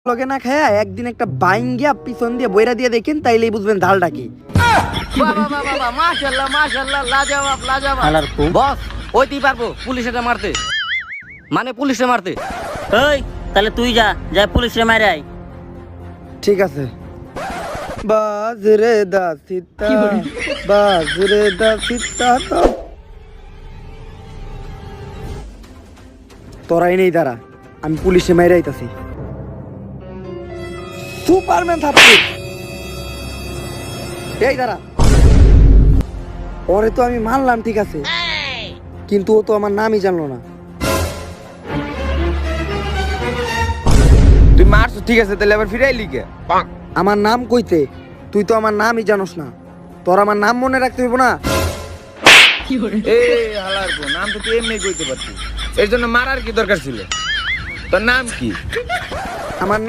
লগে না খায়া একদিন একটা বাইং গিয়া পিছন দিয়ে বইরা দিয়ে দেখেন তাইলেই বুঝবেন ঢালটা কি। বাবা মাশাআল্লাহ মাশাআল্লাহ লাজবাব লাজবাব। হালার কু বস ওইতেই পারবো পুলিশটা মারতে, মানে পুলিশে মারতে। ওই তাহলে তুই যা যা পুলিশে মারে আয়। ঠিক আছে। বাজরে দা সিতা বাজরে দা সিতা তো তোরাই নেই দাঁড়া, আমি পুলিশে মাইরা আইতাছি। সুপারম্যান থাপ্পড়। এই দাঁড়া, ওরে তো আমি মানলাম ঠিক আছে, কিন্তু ও তো আমার নামই জানলো না। তুই মারছো ঠিক আছে, তাহলে আবার ফিরে আইলি কে? আমার নাম কইতে, তুই তো আমার নামই জানোস না, তোর আমার নাম মনে রাখতে হইব না? এই হালার কো, নাম তো তুই এমনি কইতে পারতি, এর জন্য মারার কি দরকার ছিল? তোর নাম কি? আমার নাম